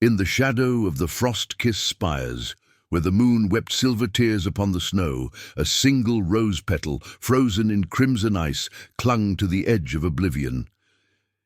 In the shadow of the frost-kissed spires, where the moon wept silver tears upon the snow, a single rose petal, frozen in crimson ice, clung to the edge of oblivion.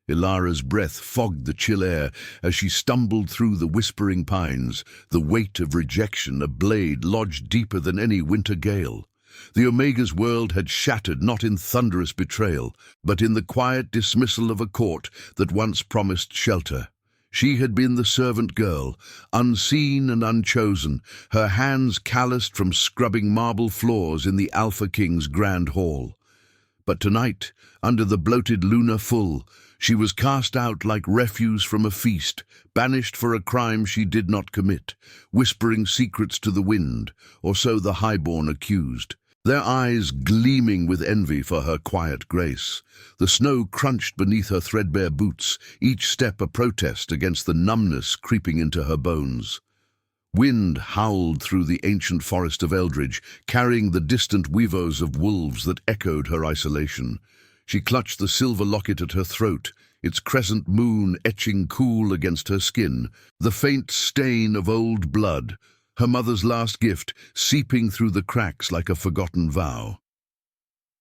Ilara's breath fogged the chill air as she stumbled through the whispering pines, the weight of rejection a blade lodged deeper than any winter gale. The Omega's world had shattered not in thunderous betrayal, but in the quiet dismissal of a court that once promised shelter. She had been the servant girl, unseen and unchosen, her hands calloused from scrubbing marble floors in the Alpha King's grand hall. But tonight, under the bloated lunar full, she was cast out like refuse from a feast, banished for a crime she did not commit, whispering secrets to the wind, or so the highborn accused. Their eyes gleaming with envy for her quiet grace. The snow crunched beneath her threadbare boots, each step a protest against the numbness creeping into her bones. Wind howled through the ancient forest of Eldridge, carrying the distant weavos of wolves that echoed her isolation. She clutched the silver locket at her throat, its crescent moon etching cool against her skin, the faint stain of old blood, her mother's last gift, seeping through the cracks like a forgotten vow.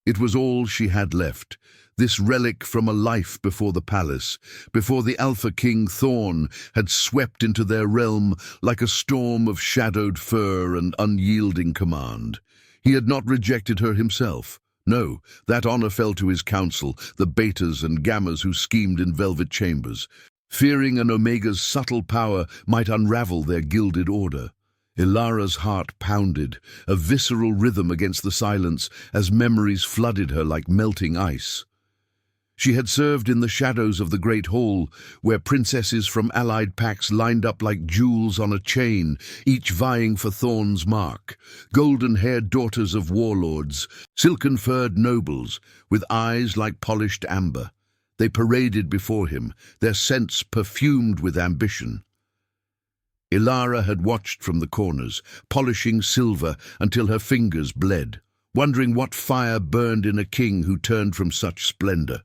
It was all she had left, this relic from a life before the palace, before the Alpha King Thorn had swept into their realm like a storm of shadowed fur and unyielding command. He had not rejected her himself. No, that honor fell to his council, the betas and gammas who schemed in velvet chambers, fearing an Omega's subtle power might unravel their gilded order. Ilara's heart pounded, a visceral rhythm against the silence as memories flooded her like melting ice. She had served in the shadows of the Great Hall, where princesses from allied packs lined up like jewels on a chain, each vying for Thorn's mark, golden-haired daughters of warlords, silken-furred nobles, with eyes like polished amber. They paraded before him, their scents perfumed with ambition. Ilara had watched from the corners, polishing silver until her fingers bled, wondering what fire burned in a king who turned from such splendor.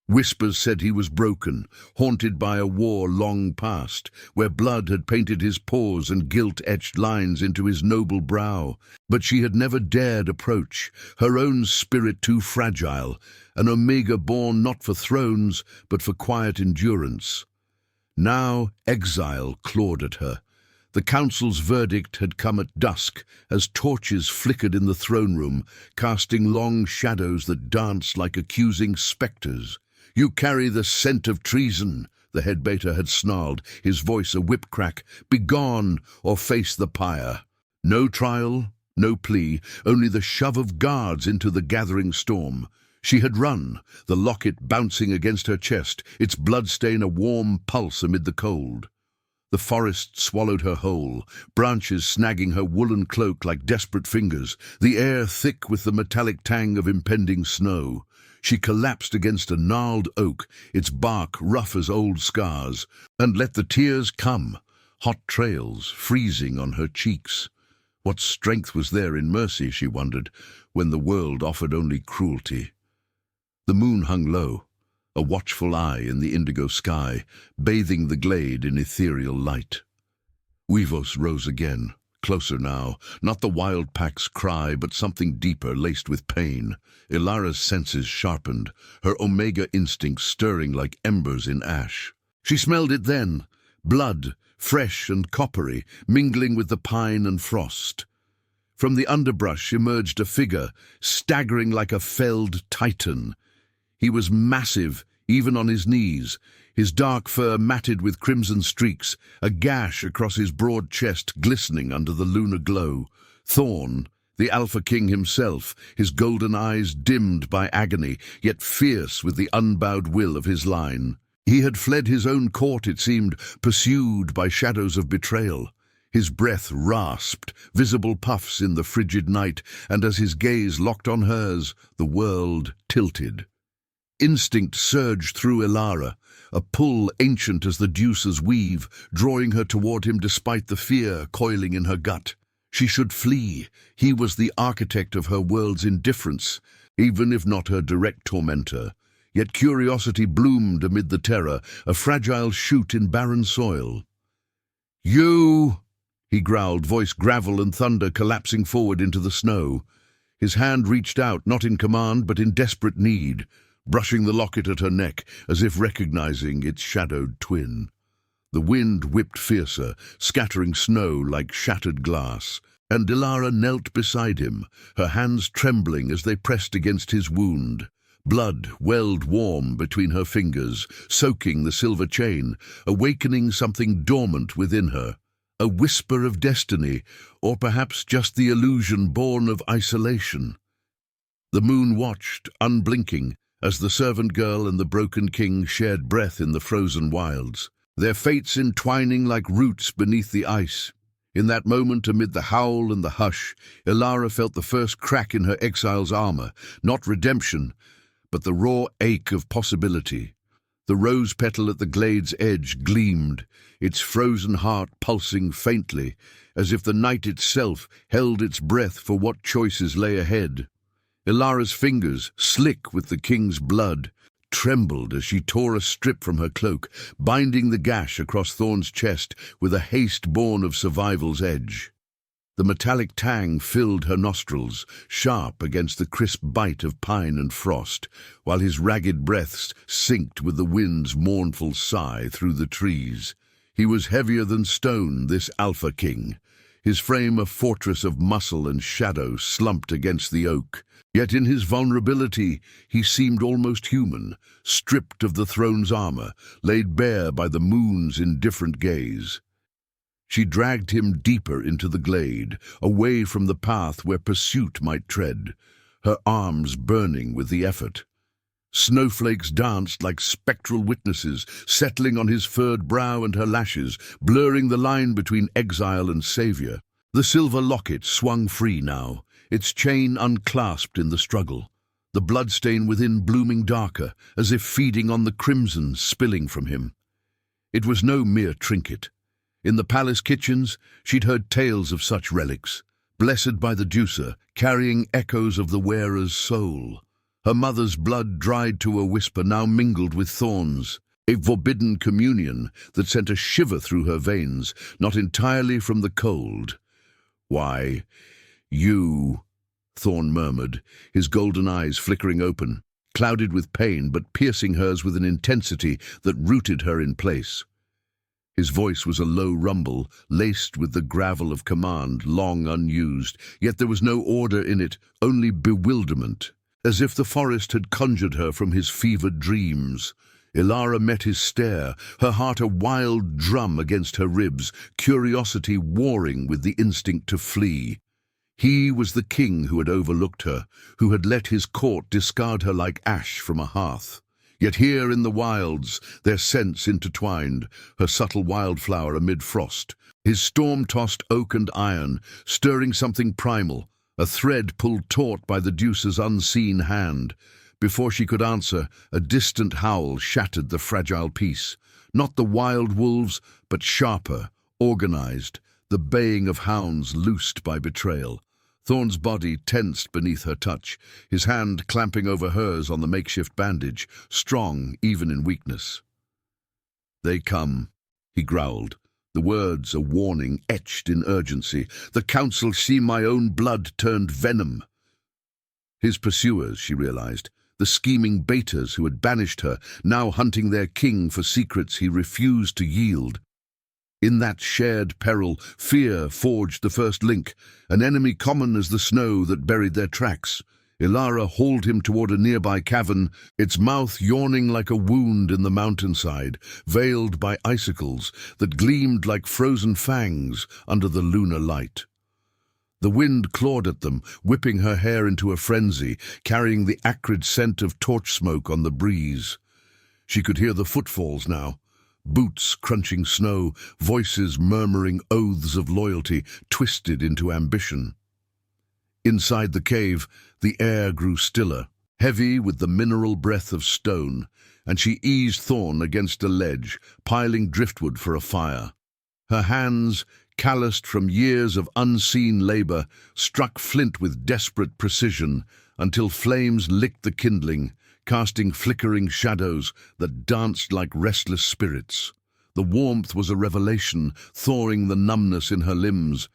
Whispers said he was broken, haunted by a war long past, where blood had painted his pores and guilt etched lines into his noble brow. But she had never dared approach, her own spirit too fragile, an Omega born not for thrones, but for quiet endurance. Now exile clawed at her. The council's verdict had come at dusk, as torches flickered in the throne room, casting long shadows that danced like accusing spectres. "You carry the scent of treason," the head beta had snarled, his voice a whip-crack. "Begone, or face the pyre." No trial, no plea, only the shove of guards into the gathering storm. She had run, the locket bouncing against her chest, its bloodstain a warm pulse amid the cold. The forest swallowed her whole, branches snagging her woolen cloak like desperate fingers, the air thick with the metallic tang of impending snow. She collapsed against a gnarled oak, its bark rough as old scars, and let the tears come, hot trails freezing on her cheeks. What strength was there in mercy, she wondered, when the world offered only cruelty? The moon hung low, a watchful eye in the indigo sky, bathing the glade in ethereal light. Weavos rose again, closer now, not the wild pack's cry, but something deeper laced with pain. Ilara's senses sharpened, her Omega instincts stirring like embers in ash. She smelled it then, blood, fresh and coppery, mingling with the pine and frost. From the underbrush emerged a figure, staggering like a felled titan. He was massive, even on his knees, his dark fur matted with crimson streaks, a gash across his broad chest glistening under the lunar glow. Thorn, the Alpha King himself, his golden eyes dimmed by agony, yet fierce with the unbowed will of his line. He had fled his own court, it seemed, pursued by shadows of betrayal. His breath rasped, visible puffs in the frigid night, and as his gaze locked on hers, the world tilted. Instinct surged through Ilara, a pull ancient as the Deuce's weave, drawing her toward him despite the fear coiling in her gut. She should flee. He was the architect of her world's indifference, even if not her direct tormentor. Yet curiosity bloomed amid the terror, a fragile shoot in barren soil. "You!" he growled, voice gravel and thunder collapsing forward into the snow. His hand reached out, not in command, but in desperate need, brushing the locket at her neck as if recognizing its shadowed twin. The wind whipped fiercer, scattering snow like shattered glass, and Dilara knelt beside him, her hands trembling as they pressed against his wound. Blood welled warm between her fingers, soaking the silver chain, awakening something dormant within her. A whisper of destiny, or perhaps just the illusion born of isolation. The moon watched, unblinking, as the servant girl and the broken king shared breath in the frozen wilds, their fates entwining like roots beneath the ice. In that moment, amid the howl and the hush, Ilara felt the first crack in her exile's armor, not redemption, but the raw ache of possibility. The rose petal at the glade's edge gleamed, its frozen heart pulsing faintly, as if the night itself held its breath for what choices lay ahead. Ilara's fingers, slick with the king's blood, trembled as she tore a strip from her cloak, binding the gash across Thorn's chest with a haste born of survival's edge. The metallic tang filled her nostrils, sharp against the crisp bite of pine and frost, while his ragged breaths synced with the wind's mournful sigh through the trees. He was heavier than stone, this Alpha King, his frame a fortress of muscle and shadow slumped against the oak. Yet in his vulnerability he seemed almost human, stripped of the throne's armor, laid bare by the moon's indifferent gaze. She dragged him deeper into the glade, away from the path where pursuit might tread, her arms burning with the effort. Snowflakes danced like spectral witnesses, settling on his furred brow and her lashes, blurring the line between exile and savior. The silver locket swung free now, its chain unclasped in the struggle, the bloodstain within blooming darker, as if feeding on the crimson spilling from him. It was no mere trinket. In the palace kitchens, she'd heard tales of such relics, blessed by the Deucer, carrying echoes of the wearer's soul. Her mother's blood dried to a whisper now mingled with thorns, a forbidden communion that sent a shiver through her veins, not entirely from the cold. "Why, you," Thorn murmured, his golden eyes flickering open, clouded with pain but piercing hers with an intensity that rooted her in place. His voice was a low rumble, laced with the gravel of command, long unused, yet there was no order in it, only bewilderment, as if the forest had conjured her from his fevered dreams. Ilara met his stare, her heart a wild drum against her ribs, curiosity warring with the instinct to flee. He was the king who had overlooked her, who had let his court discard her like ash from a hearth. Yet here in the wilds, their scents intertwined, her subtle wildflower amid frost, his storm-tossed oak and iron, stirring something primal, a thread pulled taut by the Deucer's unseen hand. Before she could answer, a distant howl shattered the fragile peace. Not the wild wolves, but sharper, organized, the baying of hounds loosed by betrayal. Thorn's body tensed beneath her touch, his hand clamping over hers on the makeshift bandage, strong even in weakness. "They come," he growled, the words a warning etched in urgency. "The council see my own blood turned venom." His pursuers, she realized, the scheming baiters who had banished her, now hunting their king for secrets he refused to yield. In that shared peril, fear forged the first link, an enemy common as the snow that buried their tracks. Ilara hauled him toward a nearby cavern, its mouth yawning like a wound in the mountainside, veiled by icicles that gleamed like frozen fangs under the lunar light. The wind clawed at them, whipping her hair into a frenzy, carrying the acrid scent of torch smoke on the breeze. She could hear the footfalls now. Boots crunching snow, voices murmuring oaths of loyalty, twisted into ambition. Inside the cave, the air grew stiller, heavy with the mineral breath of stone, and she eased Thorn against a ledge, piling driftwood for a fire. Her hands, calloused from years of unseen labor, struck flint with desperate precision until flames licked the kindling, casting flickering shadows that danced like restless spirits. The warmth was a revelation, thawing the numbness in her limbs,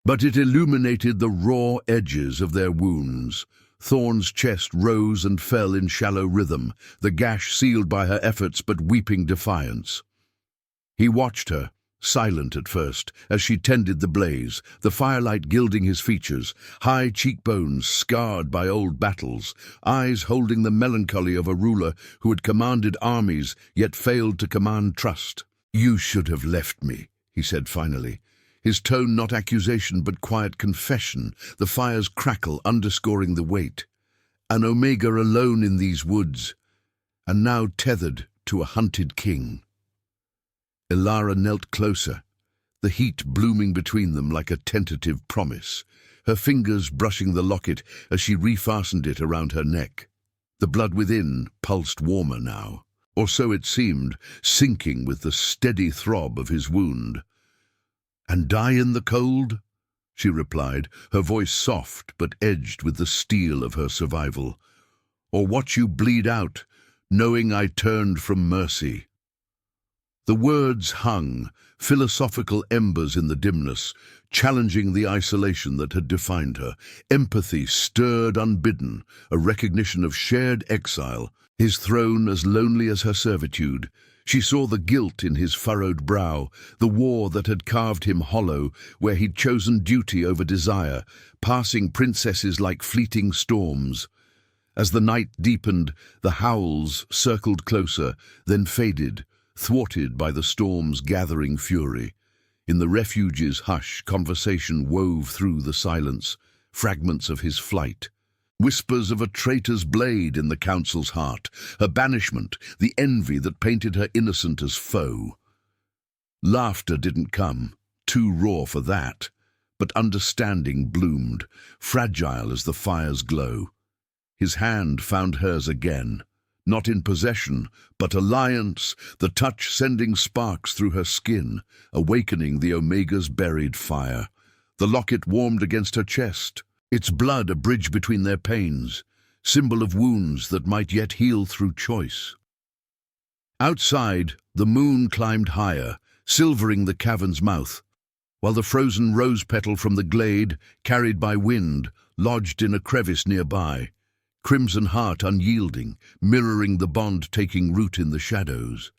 but it illuminated the raw edges of their wounds. Thorn's chest rose and fell in shallow rhythm, the gash sealed by her efforts but weeping defiance. He watched her, silent at first, as she tended the blaze, the firelight gilding his features, high cheekbones scarred by old battles, eyes holding the melancholy of a ruler who had commanded armies yet failed to command trust. "You should have left me," he said finally. His tone not accusation but quiet confession, the fire's crackle underscoring the weight. An Omega alone in these woods, and now tethered to a hunted king. Ilara knelt closer, the heat blooming between them like a tentative promise, her fingers brushing the locket as she refastened it around her neck. The blood within pulsed warmer now, or so it seemed, sinking with the steady throb of his wound. "And die in the cold?" she replied, her voice soft but edged with the steel of her survival. "Or watch you bleed out, knowing I turned from mercy?" The words hung, philosophical embers in the dimness, challenging the isolation that had defined her. Empathy stirred unbidden, a recognition of shared exile, his throne as lonely as her servitude. She saw the guilt in his furrowed brow, the war that had carved him hollow, where he'd chosen duty over desire, passing princesses like fleeting storms. As the night deepened, the howls circled closer, then faded, thwarted by the storm's gathering fury. In the refuge's hush, conversation wove through the silence, fragments of his flight. Whispers of a traitor's blade in the council's heart, her banishment, the envy that painted her innocent as foe. Laughter didn't come, too raw for that, but understanding bloomed, fragile as the fire's glow. His hand found hers again, not in possession, but alliance, the touch sending sparks through her skin, awakening the Omega's buried fire. The locket warmed against her chest, its blood a bridge between their pains, symbol of wounds that might yet heal through choice. Outside, the moon climbed higher, silvering the cavern's mouth, while the frozen rose petal from the glade, carried by wind, lodged in a crevice nearby. Crimson heart unyielding, mirroring the bond taking root in the shadows.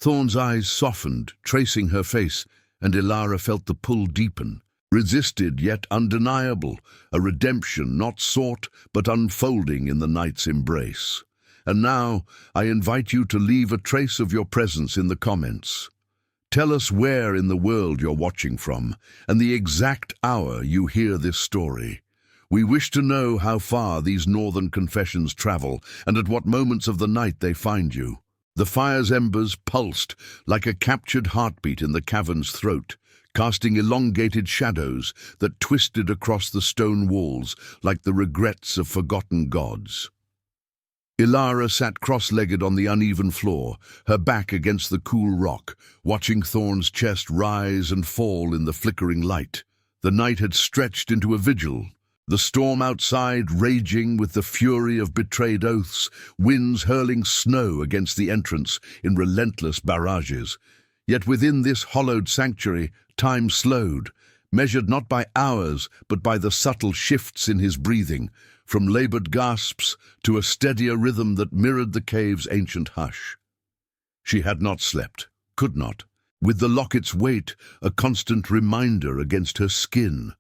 Thorn's eyes softened, tracing her face, and Ilara felt the pull deepen. Resisted yet undeniable, a redemption not sought but unfolding in the night's embrace. And now I invite you to leave a trace of your presence in the comments. Tell us where in the world you're watching from, and the exact hour you hear this story. We wish to know how far these northern confessions travel, and at what moments of the night they find you. The fire's embers pulsed like a captured heartbeat in the cavern's throat, casting elongated shadows that twisted across the stone walls like the regrets of forgotten gods. Ilara sat cross-legged on the uneven floor, her back against the cool rock, watching Thorn's chest rise and fall in the flickering light. The night had stretched into a vigil, the storm outside raging with the fury of betrayed oaths, winds hurling snow against the entrance in relentless barrages. Yet within this hollowed sanctuary, time slowed, measured not by hours, but by the subtle shifts in his breathing, from labored gasps to a steadier rhythm that mirrored the cave's ancient hush. She had not slept, could not, with the locket's weight a constant reminder against her skin.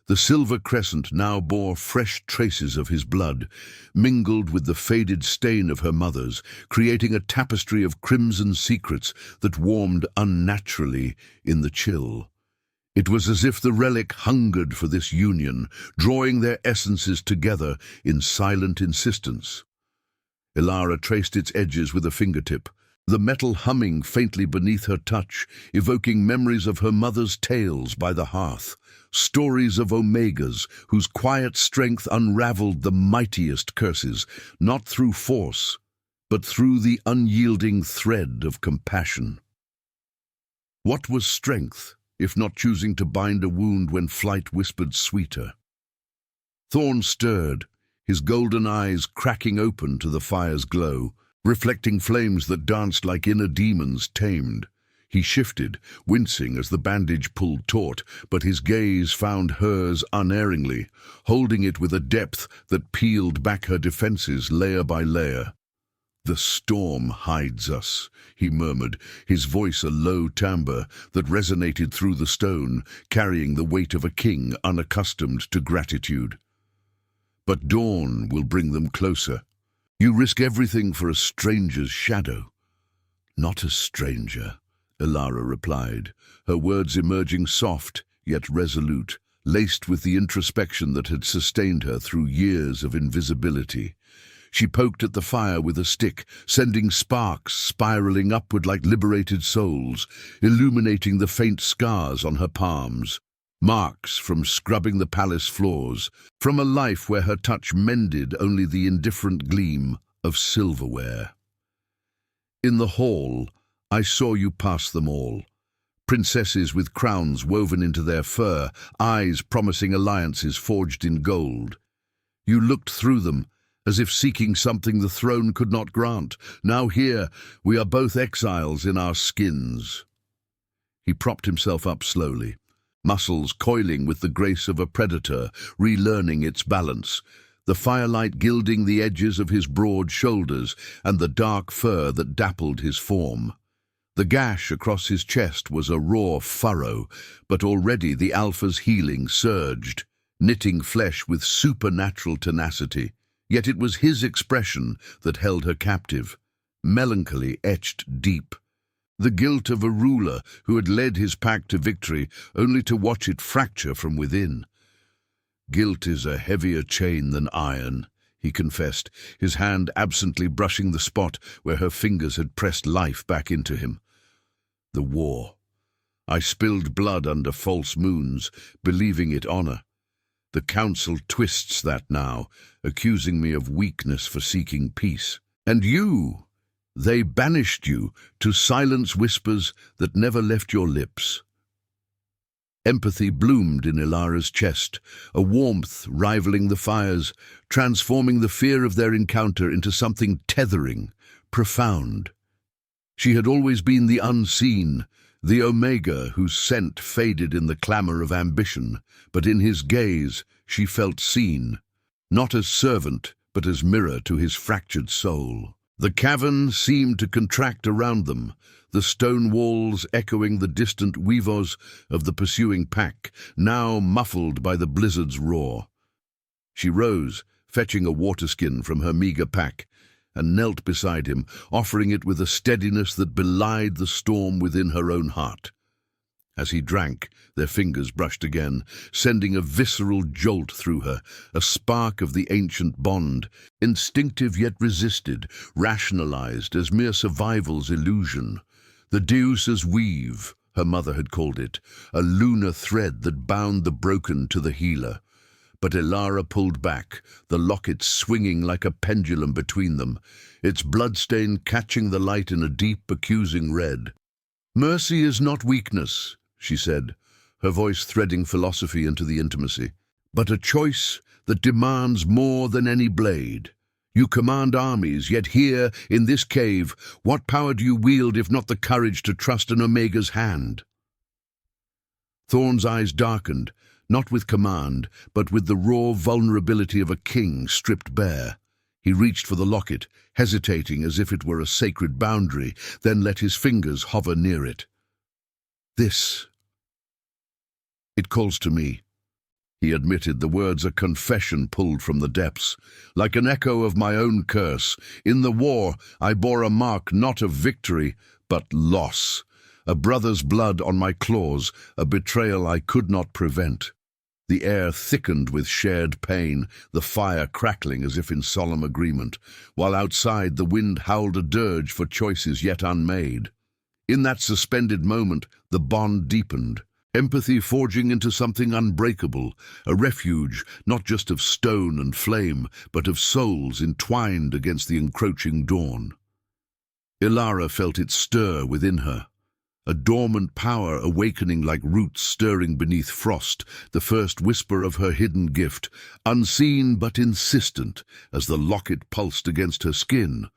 The silver crescent now bore fresh traces of his blood, mingled with the faded stain of her mother's, creating a tapestry of crimson secrets that warmed unnaturally in the chill. It was as if the relic hungered for this union, drawing their essences together in silent insistence. Ilara traced its edges with a fingertip, the metal humming faintly beneath her touch, evoking memories of her mother's tales by the hearth, stories of Omegas whose quiet strength unraveled the mightiest curses, not through force, but through the unyielding thread of compassion. What was strength, if not choosing to bind a wound when flight whispered sweeter? Thorn stirred, his golden eyes cracking open to the fire's glow, reflecting flames that danced like inner demons tamed. He shifted, wincing as the bandage pulled taut, but his gaze found hers unerringly, holding it with a depth that peeled back her defenses layer by layer. "The storm hides us," he murmured, his voice a low timbre that resonated through the stone, carrying the weight of a king unaccustomed to gratitude. "But dawn will bring them closer. You risk everything for a stranger's shadow." "Not a stranger," Elara replied, her words emerging soft yet resolute, laced with the introspection that had sustained her through years of invisibility. She poked at the fire with a stick, sending sparks spiraling upward like liberated souls, illuminating the faint scars on her palms, marks from scrubbing the palace floors, from a life where her touch mended only the indifferent gleam of silverware. "In the hall, I saw you pass them all. Princesses with crowns woven into their fur, eyes promising alliances forged in gold. You looked through them, as if seeking something the throne could not grant. Now here, we are both exiles in our skins." He propped himself up slowly, muscles coiling with the grace of a predator, relearning its balance, the firelight gilding the edges of his broad shoulders and the dark fur that dappled his form. The gash across his chest was a raw furrow, but already the alpha's healing surged, knitting flesh with supernatural tenacity. Yet it was his expression that held her captive, melancholy etched deep. The guilt of a ruler who had led his pack to victory only to watch it fracture from within. "Guilt is a heavier chain than iron," he confessed, his hand absently brushing the spot where her fingers had pressed life back into him. "The war. I spilled blood under false moons, believing it honor. The council twists that now, accusing me of weakness for seeking peace. And you, they banished you to silence whispers that never left your lips." Empathy bloomed in Elara's chest, a warmth rivaling the fire's, transforming the fear of their encounter into something tethering, profound. She had always been the unseen, the Omega whose scent faded in the clamor of ambition, but in his gaze she felt seen, not as servant, but as mirror to his fractured soul. The cavern seemed to contract around them, the stone walls echoing the distant weavos of the pursuing pack, now muffled by the blizzard's roar. She rose, fetching a waterskin from her meager pack, and knelt beside him, offering it with a steadiness that belied the storm within her own heart. As he drank, their fingers brushed again, sending a visceral jolt through her, a spark of the ancient bond, instinctive yet resisted, rationalized as mere survival's illusion. The Deus's weave, her mother had called it, a lunar thread that bound the broken to the healer. But Elara pulled back, the locket swinging like a pendulum between them, its bloodstain catching the light in a deep, accusing red. "Mercy is not weakness," she said, her voice threading philosophy into the intimacy, "but a choice that demands more than any blade. You command armies, yet here, in this cave, what power do you wield if not the courage to trust an Omega's hand?" Thorn's eyes darkened, not with command, but with the raw vulnerability of a king stripped bare. He reached for the locket, hesitating as if it were a sacred boundary, then let his fingers hover near it. "This. It calls to me," he admitted, the words a confession pulled from the depths. "Like an echo of my own curse, in the war I bore a mark not of victory, but loss. A brother's blood on my claws, a betrayal I could not prevent." The air thickened with shared pain, the fire crackling as if in solemn agreement, while outside the wind howled a dirge for choices yet unmade. In that suspended moment, the bond deepened, empathy forging into something unbreakable, a refuge not just of stone and flame, but of souls entwined against the encroaching dawn. Elara felt it stir within her, a dormant power awakening like roots stirring beneath frost, the first whisper of her hidden gift, unseen but insistent as the locket pulsed against her skin.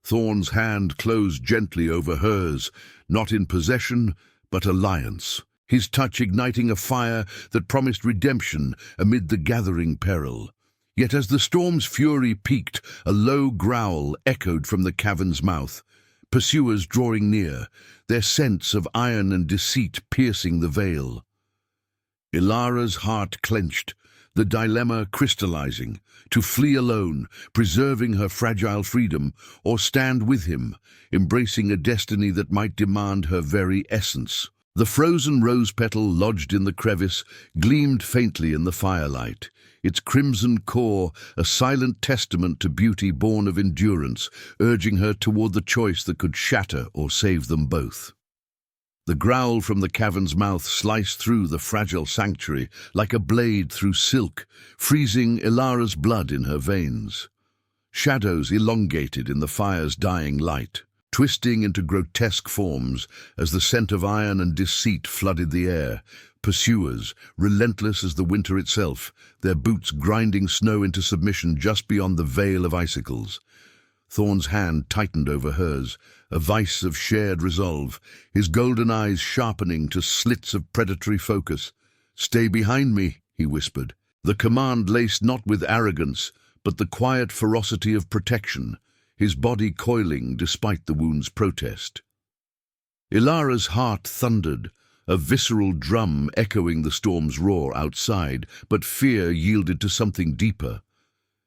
Thorn's hand closed gently over hers, not in possession, but alliance, his touch igniting a fire that promised redemption amid the gathering peril. Yet as the storm's fury peaked, a low growl echoed from the cavern's mouth, pursuers drawing near, their sense of iron and deceit piercing the veil. Ilara's heart clenched, the dilemma crystallizing, to flee alone, preserving her fragile freedom, or stand with him, embracing a destiny that might demand her very essence. The frozen rose petal lodged in the crevice gleamed faintly in the firelight, its crimson core a silent testament to beauty born of endurance, urging her toward the choice that could shatter or save them both. The growl from the cavern's mouth sliced through the fragile sanctuary like a blade through silk, freezing Ilara's blood in her veins. Shadows elongated in the fire's dying light, twisting into grotesque forms as the scent of iron and deceit flooded the air. Pursuers, relentless as the winter itself, their boots grinding snow into submission just beyond the veil of icicles. Thorn's hand tightened over hers, a vice of shared resolve, his golden eyes sharpening to slits of predatory focus. "Stay behind me," he whispered, the command laced not with arrogance, but the quiet ferocity of protection, his body coiling despite the wound's protest. Ilara's heart thundered, a visceral drum echoing the storm's roar outside, but fear yielded to something deeper.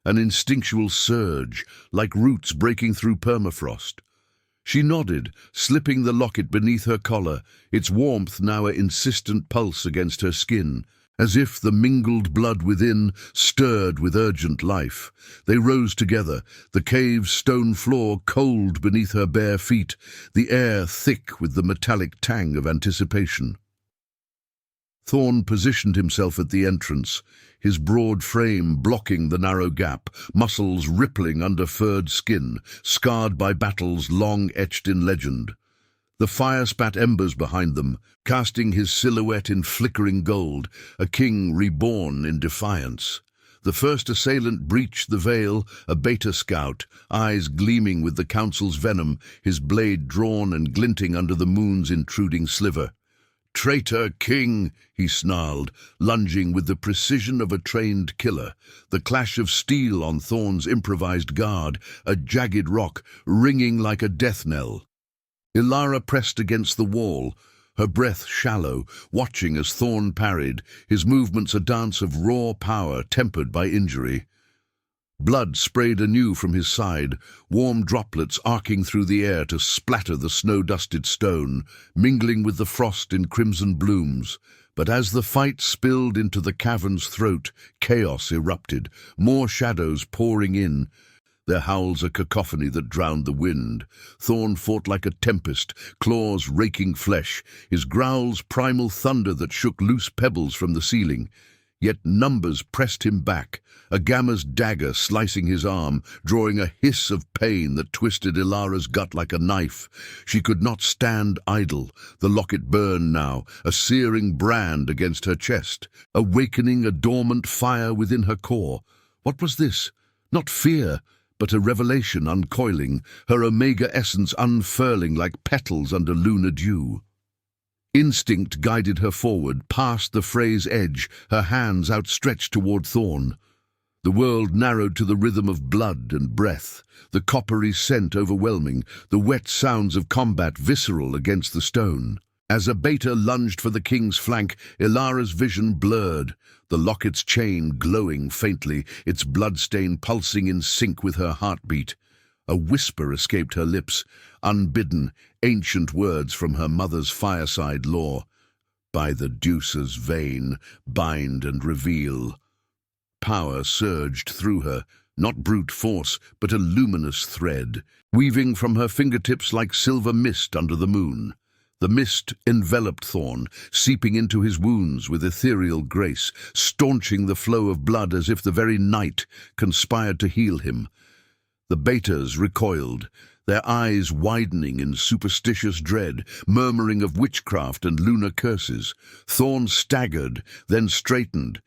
An instinctual surge, like roots breaking through permafrost. She nodded, slipping the locket beneath her collar, its warmth now an insistent pulse against her skin, as if the mingled blood within stirred with urgent life. They rose together, the cave's stone floor cold beneath her bare feet, the air thick with the metallic tang of anticipation. Thorn positioned himself at the entrance, his broad frame blocking the narrow gap, muscles rippling under furred skin, scarred by battles long etched in legend. The fire spat embers behind them, casting his silhouette in flickering gold, a king reborn in defiance. The first assailant breached the veil, a beta scout, eyes gleaming with the council's venom, his blade drawn and glinting under the moon's intruding sliver. "Traitor king," he snarled, lunging with the precision of a trained killer. The clash of steel on Thorn's improvised guard, a jagged rock, ringing like a death knell. Ilara pressed against the wall, her breath shallow, watching as Thorn parried, his movements a dance of raw power tempered by injury. Blood sprayed anew from his side, warm droplets arcing through the air to splatter the snow-dusted stone, mingling with the frost in crimson blooms. But as the fight spilled into the cavern's throat, chaos erupted, more shadows pouring in, their howls a cacophony that drowned the wind. Thorn fought like a tempest, claws raking flesh, his growls primal thunder that shook loose pebbles from the ceiling. Yet numbers pressed him back, a gamma's dagger slicing his arm, drawing a hiss of pain that twisted Ilara's gut like a knife. She could not stand idle. The locket burned now, a searing brand against her chest, awakening a dormant fire within her core. What was this? Not fear, but a revelation uncoiling, her omega essence unfurling like petals under lunar dew. Instinct guided her forward, past the fray's edge, her hands outstretched toward Thorn. The world narrowed to the rhythm of blood and breath, the coppery scent overwhelming, the wet sounds of combat visceral against the stone. As a beta lunged for the king's flank, Ilara's vision blurred, the locket's chain glowing faintly, its bloodstain pulsing in sync with her heartbeat. A whisper escaped her lips, unbidden, ancient words from her mother's fireside lore. "By the Deucer's vein, bind and reveal." Power surged through her, not brute force, but a luminous thread, weaving from her fingertips like silver mist under the moon. The mist enveloped Thorn, seeping into his wounds with ethereal grace, staunching the flow of blood as if the very night conspired to heal him. The betas recoiled, their eyes widening in superstitious dread, murmuring of witchcraft and lunar curses. Thorn staggered, then straightened,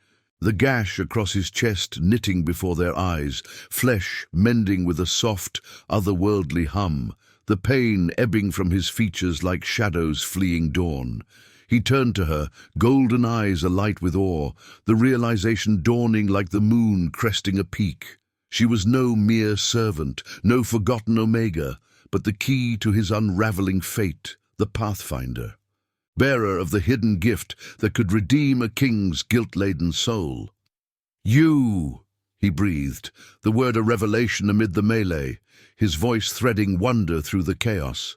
the gash across his chest knitting before their eyes, flesh mending with a soft, otherworldly hum, the pain ebbing from his features like shadows fleeing dawn. He turned to her, golden eyes alight with awe, the realization dawning like the moon cresting a peak. She was no mere servant, no forgotten Omega, but the key to his unraveling fate, the Pathfinder, bearer of the hidden gift that could redeem a king's guilt-laden soul. "You!" he breathed, the word a revelation amid the melee, his voice threading wonder through the chaos.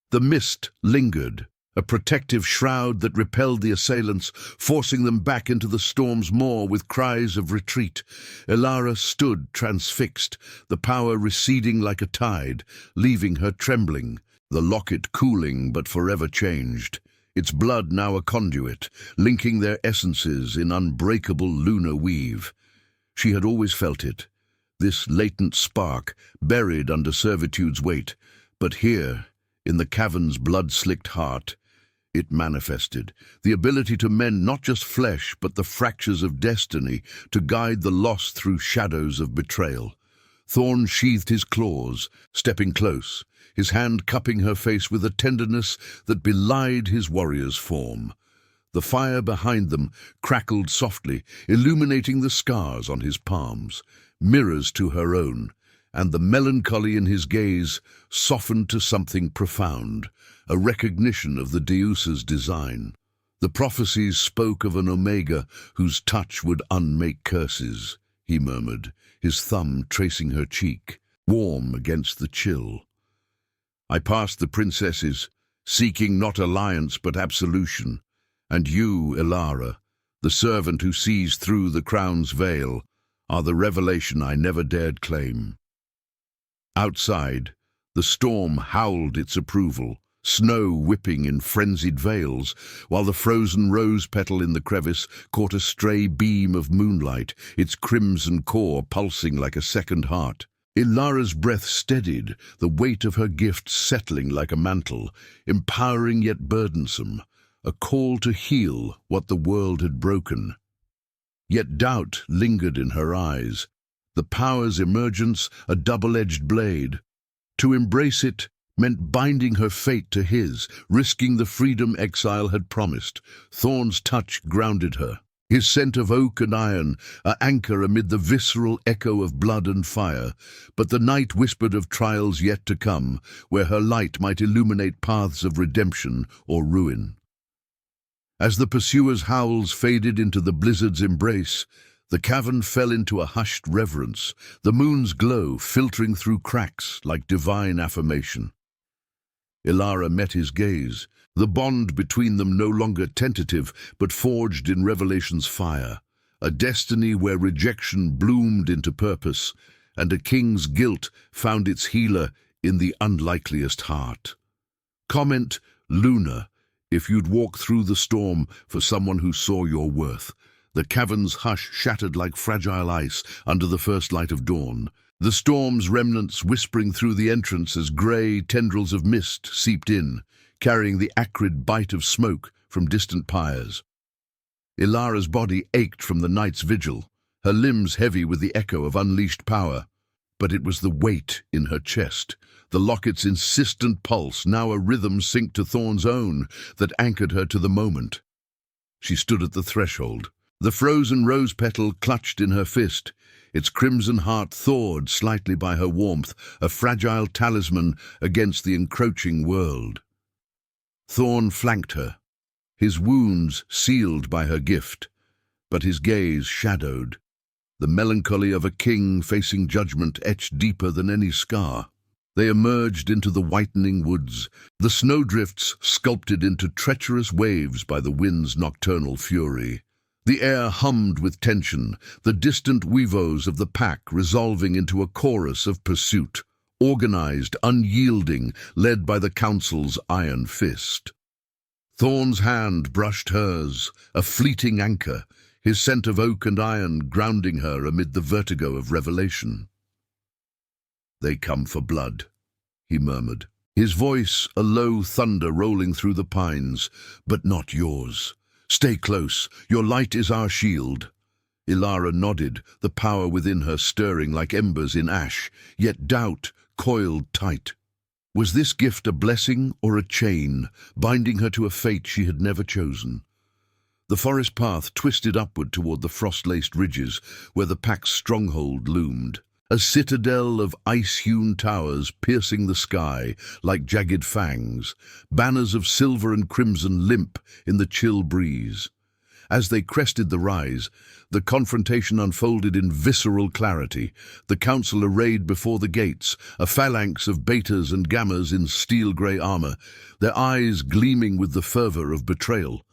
The mist lingered, a protective shroud that repelled the assailants, forcing them back into the storm's maw with cries of retreat. Elara stood transfixed, the power receding like a tide, leaving her trembling, the locket cooling but forever changed, its blood now a conduit, linking their essences in unbreakable lunar weave. She had always felt it, this latent spark, buried under servitude's weight, but here, in the cavern's blood-slicked heart, it manifested, the ability to mend not just flesh but the fractures of destiny, to guide the lost through shadows of betrayal. Thorn sheathed his claws, stepping close, his hand cupping her face with a tenderness that belied his warrior's form. The fire behind them crackled softly, illuminating the scars on his palms, mirrors to her own, and the melancholy in his gaze softened to something profound, a recognition of the Deus's design. The prophecies spoke of an Omega whose touch would unmake curses, he murmured, his thumb tracing her cheek, warm against the chill. "I passed the princesses, seeking not alliance but absolution, and you, Elara, the servant who sees through the crown's veil, are the revelation I never dared claim." Outside, the storm howled its approval, snow whipping in frenzied veils, while the frozen rose petal in the crevice caught a stray beam of moonlight, its crimson core pulsing like a second heart. Ilara's breath steadied, the weight of her gift settling like a mantle, empowering yet burdensome, a call to heal what the world had broken. Yet doubt lingered in her eyes, the power's emergence a double-edged blade. To embrace it meant binding her fate to his, risking the freedom exile had promised. Thorn's touch grounded her, his scent of oak and iron, an anchor amid the visceral echo of blood and fire. But the night whispered of trials yet to come, where her light might illuminate paths of redemption or ruin. As the pursuer's howls faded into the blizzard's embrace, the cavern fell into a hushed reverence, the moon's glow filtering through cracks like divine affirmation. Elara met his gaze, the bond between them no longer tentative but forged in revelation's fire, a destiny where rejection bloomed into purpose, and a king's guilt found its healer in the unlikeliest heart. Comment, Luna, if you'd walk through the storm for someone who saw your worth. The cavern's hush shattered like fragile ice under the first light of dawn, the storm's remnants whispering through the entrance as grey tendrils of mist seeped in, carrying the acrid bite of smoke from distant pyres. Ilara's body ached from the night's vigil, her limbs heavy with the echo of unleashed power. But it was the weight in her chest, the locket's insistent pulse, now a rhythm synced to Thorn's own, that anchored her to the moment. She stood at the threshold, the frozen rose petal clutched in her fist, its crimson heart thawed slightly by her warmth, a fragile talisman against the encroaching world. Thorn flanked her, his wounds sealed by her gift, but his gaze shadowed, the melancholy of a king facing judgment etched deeper than any scar. They emerged into the whitening woods, the snowdrifts sculpted into treacherous waves by the wind's nocturnal fury. The air hummed with tension, the distant weavos of the pack resolving into a chorus of pursuit, organized, unyielding, led by the council's iron fist. Thorn's hand brushed hers, a fleeting anchor, his scent of oak and iron grounding her amid the vertigo of revelation. "They come for blood," he murmured, his voice a low thunder rolling through the pines, "but not yours. Stay close, your light is our shield." Ilara nodded, the power within her stirring like embers in ash, yet doubt coiled tight. Was this gift a blessing or a chain, binding her to a fate she had never chosen? The forest path twisted upward toward the frost-laced ridges where the pack's stronghold loomed, a citadel of ice-hewn towers piercing the sky like jagged fangs, banners of silver and crimson limp in the chill breeze. As they crested the rise, the confrontation unfolded in visceral clarity, the council arrayed before the gates, a phalanx of betas and gammas in steel-grey armor, their eyes gleaming with the fervor of betrayal.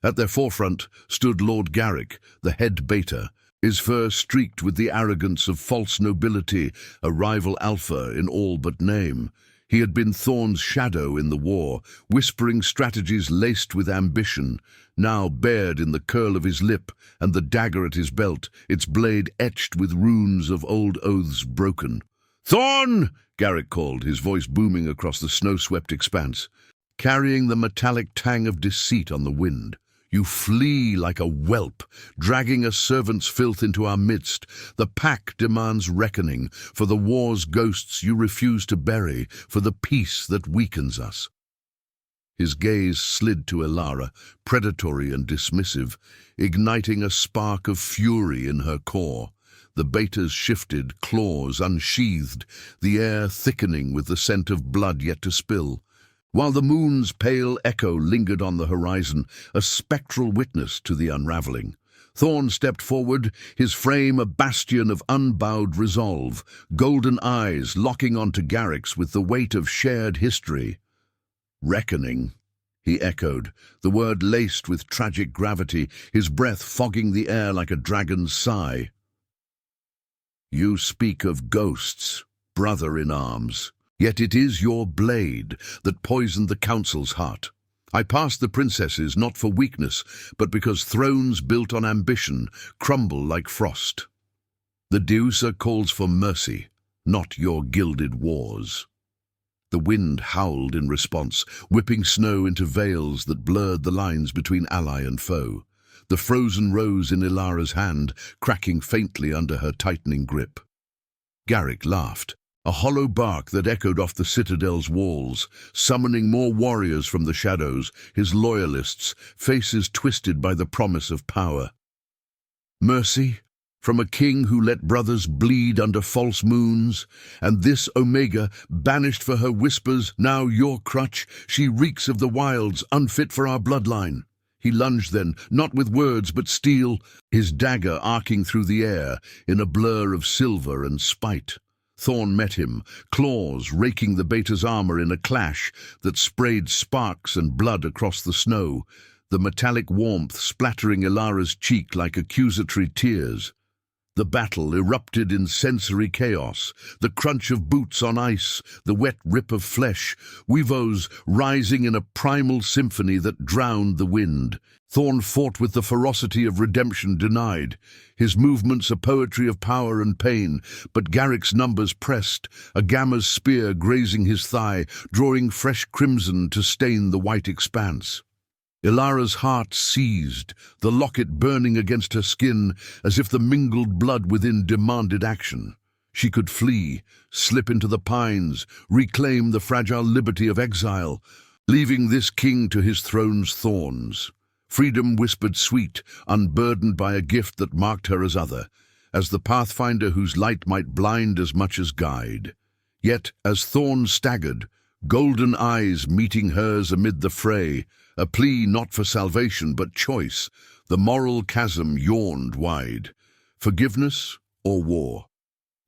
At their forefront stood Lord Garrick, the head beta, his fur streaked with the arrogance of false nobility, a rival alpha in all but name. He had been Thorn's shadow in the war, whispering strategies laced with ambition, now bared in the curl of his lip and the dagger at his belt, its blade etched with runes of old oaths broken. "Thorn!" Garrick called, his voice booming across the snow-swept expanse, carrying the metallic tang of deceit on the wind. "You flee like a whelp, dragging a servant's filth into our midst. The pack demands reckoning for the war's ghosts you refuse to bury, for the peace that weakens us." His gaze slid to Ilara, predatory and dismissive, igniting a spark of fury in her core. The betas shifted, claws unsheathed, the air thickening with the scent of blood yet to spill. While the moon's pale echo lingered on the horizon, a spectral witness to the unraveling. Thorn stepped forward, his frame a bastion of unbowed resolve, golden eyes locking onto Garrick's with the weight of shared history. "Reckoning," he echoed, the word laced with tragic gravity, his breath fogging the air like a dragon's sigh. "You speak of ghosts, brother-in-arms. Yet it is your blade that poisoned the council's heart. I passed the princesses not for weakness, but because thrones built on ambition crumble like frost. The Deusa calls for mercy, not your gilded wars." The wind howled in response, whipping snow into veils that blurred the lines between ally and foe. The frozen rose in Ilara's hand, cracking faintly under her tightening grip. Garrick laughed, a hollow bark that echoed off the citadel's walls, summoning more warriors from the shadows, his loyalists, faces twisted by the promise of power. "Mercy? From a king who let brothers bleed under false moons? And this Omega, banished for her whispers, now your crutch, she reeks of the wilds, unfit for our bloodline." He lunged then, not with words but steel, his dagger arcing through the air in a blur of silver and spite. Thorn met him, claws raking the beta's armor in a clash that sprayed sparks and blood across the snow, the metallic warmth splattering Ilara's cheek like accusatory tears. The battle erupted in sensory chaos, the crunch of boots on ice, the wet rip of flesh, Weavos rising in a primal symphony that drowned the wind. Thorn fought with the ferocity of redemption denied, his movements a poetry of power and pain, but Garrick's numbers pressed, a gamma's spear grazing his thigh, drawing fresh crimson to stain the white expanse. Ilara's heart seized, the locket burning against her skin as if the mingled blood within demanded action. She could flee, slip into the pines, reclaim the fragile liberty of exile, leaving this king to his throne's thorns. Freedom whispered sweet, unburdened by a gift that marked her as other, as the pathfinder whose light might blind as much as guide. Yet, as Thorn staggered, golden eyes meeting hers amid the fray, a plea not for salvation but choice, the moral chasm yawned wide. Forgiveness or war?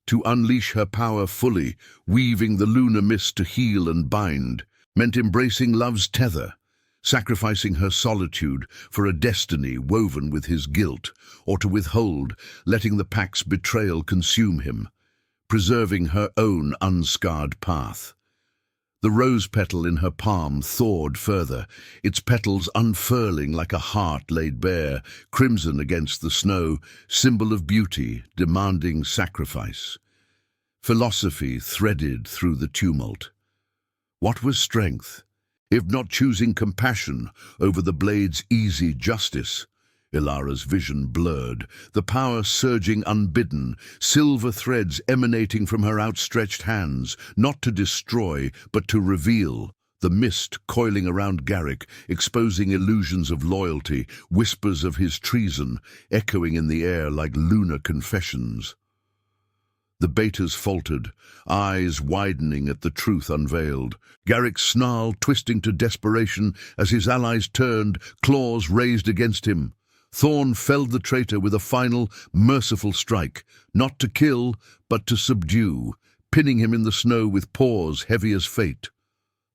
To unleash her power fully, weaving the lunar mist to heal and bind, meant embracing love's tether, sacrificing her solitude for a destiny woven with his guilt, or to withhold, letting the pack's betrayal consume him, preserving her own unscarred path. The rose petal in her palm thawed further, its petals unfurling like a heart laid bare, crimson against the snow, symbol of beauty, demanding sacrifice. Philosophy threaded through the tumult. What was strength, if not choosing compassion over the blade's easy justice? Ilara's vision blurred, the power surging unbidden, silver threads emanating from her outstretched hands, not to destroy, but to reveal. The mist coiling around Garrick, exposing illusions of loyalty, whispers of his treason, echoing in the air like lunar confessions. The baiters faltered, eyes widening at the truth unveiled. Garrick snarled, twisting to desperation as his allies turned, claws raised against him. Thorn felled the traitor with a final, merciful strike, not to kill, but to subdue, pinning him in the snow with paws heavy as fate.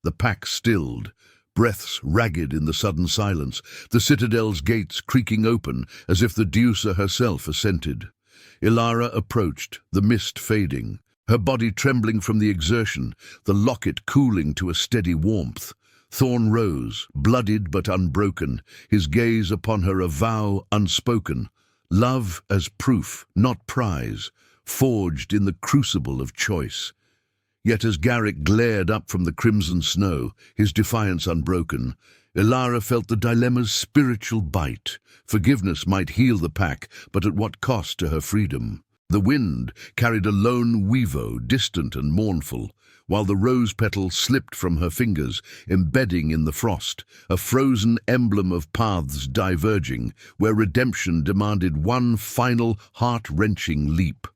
The pack stilled, breaths ragged in the sudden silence, the citadel's gates creaking open as if the Deucer herself assented. Ilara approached, the mist fading, her body trembling from the exertion, the locket cooling to a steady warmth. Thorn rose, bloodied but unbroken, his gaze upon her a vow unspoken. Love as proof, not prize, forged in the crucible of choice. Yet as Garrick glared up from the crimson snow, his defiance unbroken, Ilara felt the dilemma's spiritual bite. Forgiveness might heal the pack, but at what cost to her freedom? The wind carried a lone weevo, distant and mournful, while the rose petal slipped from her fingers, embedding in the frost, a frozen emblem of paths diverging, where redemption demanded one final, heart-wrenching leap.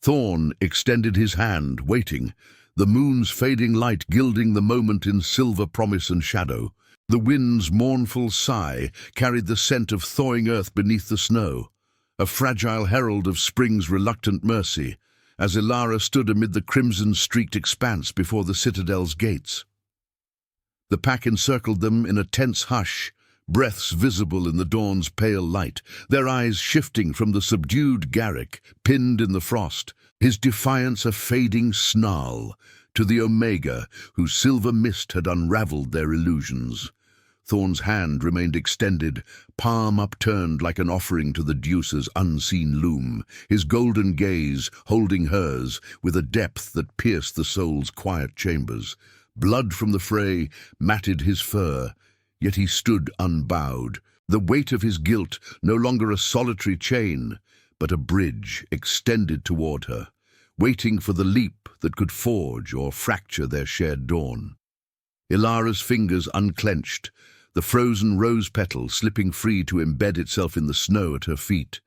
Thorn extended his hand, waiting, the moon's fading light gilding the moment in silver promise and shadow. The wind's mournful sigh carried the scent of thawing earth beneath the snow, a fragile herald of spring's reluctant mercy, as Ilara stood amid the crimson-streaked expanse before the citadel's gates. The pack encircled them in a tense hush, breaths visible in the dawn's pale light, their eyes shifting from the subdued Garrick, pinned in the frost, his defiance a fading snarl, to the Omega, whose silver mist had unraveled their illusions. Thorn's hand remained extended, palm upturned like an offering to the Deucer's unseen loom, his golden gaze holding hers with a depth that pierced the soul's quiet chambers. Blood from the fray matted his fur, yet he stood unbowed, the weight of his guilt no longer a solitary chain, but a bridge extended toward her, waiting for the leap that could forge or fracture their shared dawn. Ilara's fingers unclenched, the frozen rose petal slipping free to embed itself in the snow at her feet.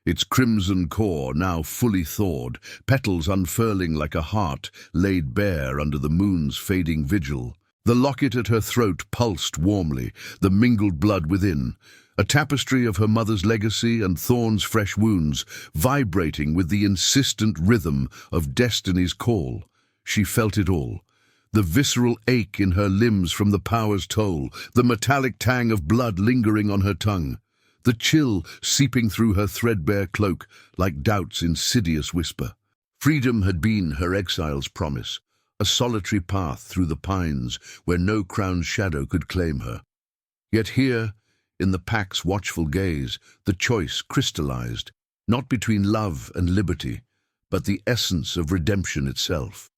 Its crimson core now fully thawed, petals unfurling like a heart laid bare under the moon's fading vigil. The locket at her throat pulsed warmly, the mingled blood within, a tapestry of her mother's legacy and Thorn's fresh wounds, vibrating with the insistent rhythm of destiny's call. She felt it all. The visceral ache in her limbs from the power's toll, the metallic tang of blood lingering on her tongue, the chill seeping through her threadbare cloak like doubt's insidious whisper. Freedom had been her exile's promise, a solitary path through the pines where no crowned shadow could claim her. Yet here, in the pack's watchful gaze, the choice crystallized, not between love and liberty, but the essence of redemption itself.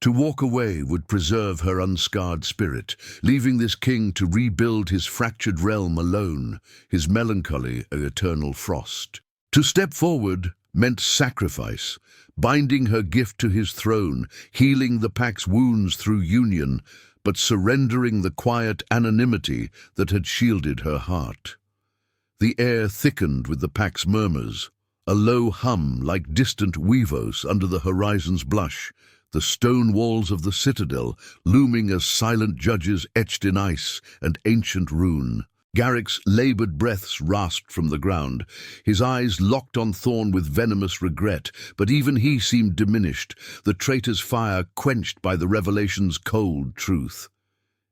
To walk away would preserve her unscarred spirit, leaving this king to rebuild his fractured realm alone, his melancholy an eternal frost. To step forward meant sacrifice, binding her gift to his throne, healing the pack's wounds through union, but surrendering the quiet anonymity that had shielded her heart. The air thickened with the pack's murmurs, a low hum like distant weavos under the horizon's blush, the stone walls of the citadel looming as silent judges etched in ice and ancient rune. Garrick's laboured breaths rasped from the ground, his eyes locked on Thorn with venomous regret, but even he seemed diminished, the traitor's fire quenched by the revelation's cold truth.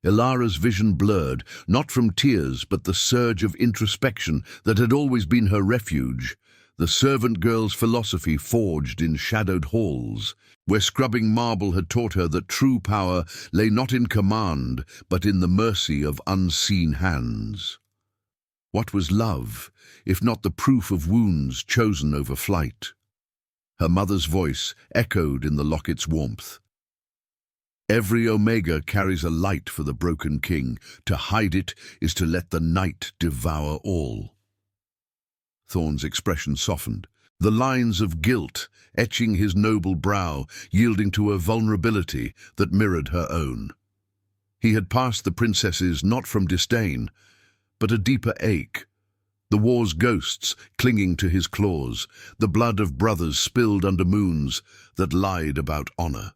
Ilara's vision blurred, not from tears but the surge of introspection that had always been her refuge, the servant girl's philosophy forged in shadowed halls, where scrubbing marble had taught her that true power lay not in command, but in the mercy of unseen hands. What was love, if not the proof of wounds chosen over flight? Her mother's voice echoed in the locket's warmth. Every omega carries a light for the broken king. To hide it is to let the night devour all. Thorn's expression softened, the lines of guilt etching his noble brow, yielding to a vulnerability that mirrored her own. He had passed the princesses not from disdain, but a deeper ache. The war's ghosts clinging to his claws, the blood of brothers spilled under moons that lied about honor.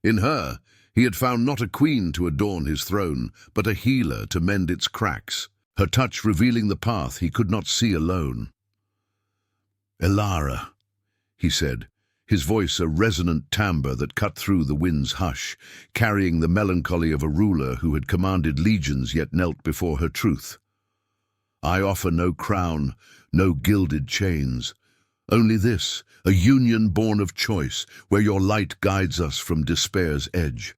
In her, he had found not a queen to adorn his throne, but a healer to mend its cracks, her touch revealing the path he could not see alone. "Elara," he said, his voice a resonant timbre that cut through the wind's hush, carrying the melancholy of a ruler who had commanded legions yet knelt before her truth. "I offer no crown, no gilded chains. Only this, a union born of choice, where your light guides us from despair's edge.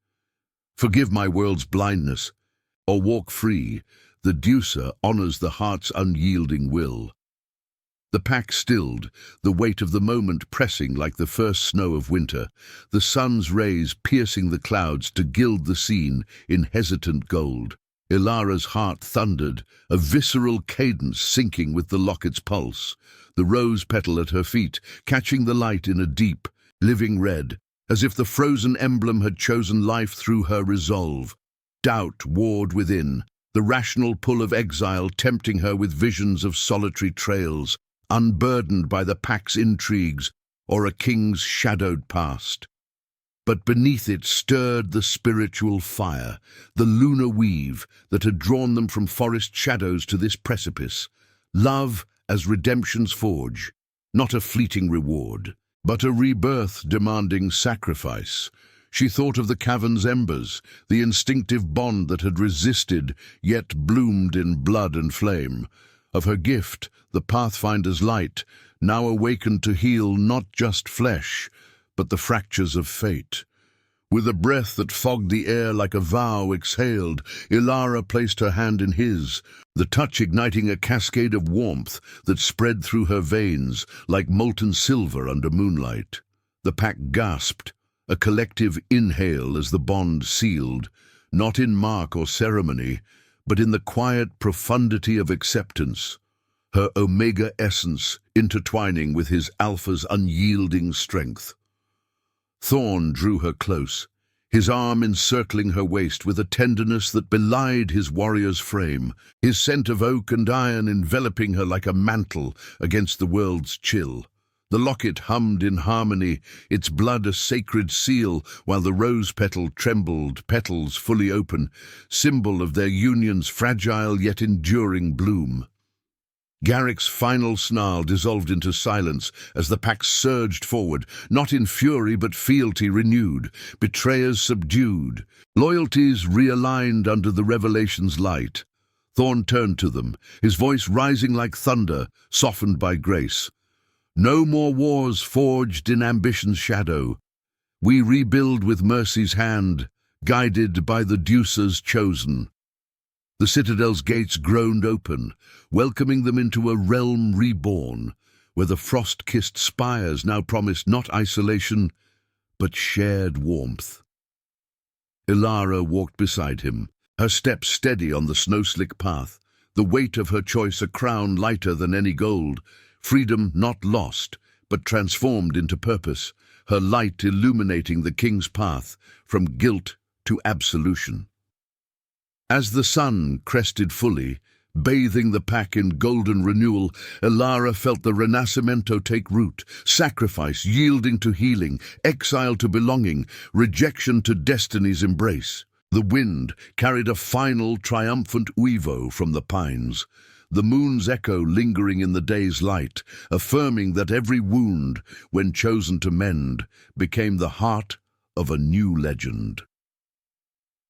Forgive my world's blindness, or walk free. The Deucer honors the heart's unyielding will." The pack stilled, the weight of the moment pressing like the first snow of winter, the sun's rays piercing the clouds to gild the scene in hesitant gold. Ilara's heart thundered, a visceral cadence syncing with the locket's pulse, the rose petal at her feet catching the light in a deep, living red, as if the frozen emblem had chosen life through her resolve. Doubt warred within, the rational pull of exile tempting her with visions of solitary trails, unburdened by the pack's intrigues or a king's shadowed past. But beneath it stirred the spiritual fire, the lunar weave that had drawn them from forest shadows to this precipice. Love as redemption's forge, not a fleeting reward, but a rebirth demanding sacrifice. She thought of the cavern's embers, the instinctive bond that had resisted, yet bloomed in blood and flame. Of her gift, the Pathfinder's light, now awakened to heal not just flesh, but the fractures of fate. With a breath that fogged the air like a vow exhaled, Ilara placed her hand in his, the touch igniting a cascade of warmth that spread through her veins like molten silver under moonlight. The pack gasped, a collective inhale as the bond sealed, not in mark or ceremony, but in the quiet profundity of acceptance, her omega essence intertwining with his alpha's unyielding strength. Thorn drew her close, his arm encircling her waist with a tenderness that belied his warrior's frame, his scent of oak and iron enveloping her like a mantle against the world's chill. The locket hummed in harmony, its blood a sacred seal, while the rose petal trembled, petals fully open, symbol of their union's fragile yet enduring bloom. Garrick's final snarl dissolved into silence as the pack surged forward, not in fury but fealty renewed, betrayers subdued, loyalties realigned under the revelation's light. Thorn turned to them, his voice rising like thunder, softened by grace. "No more wars forged in ambition's shadow. We rebuild with mercy's hand, guided by the Deucer's chosen." The citadel's gates groaned open, welcoming them into a realm reborn, where the frost-kissed spires now promised not isolation, but shared warmth. Ilara walked beside him, her steps steady on the snow-slick path, the weight of her choice a crown lighter than any gold, freedom not lost, but transformed into purpose, her light illuminating the king's path from guilt to absolution. As the sun crested fully, bathing the pack in golden renewal, Ilara felt the Renascimento take root, sacrifice yielding to healing, exile to belonging, rejection to destiny's embrace. The wind carried a final triumphant uivo from the pines, the moon's echo lingering in the day's light, affirming that every wound, when chosen to mend, became the heart of a new legend.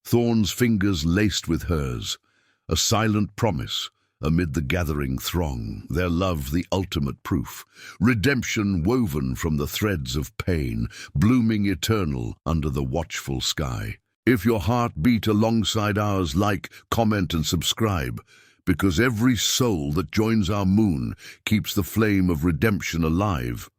Thorn's fingers laced with hers, a silent promise amid the gathering throng, their love the ultimate proof, redemption woven from the threads of pain, blooming eternal under the watchful sky. If your heart beat alongside ours, like, comment and subscribe, because every soul that joins our moon keeps the flame of redemption alive.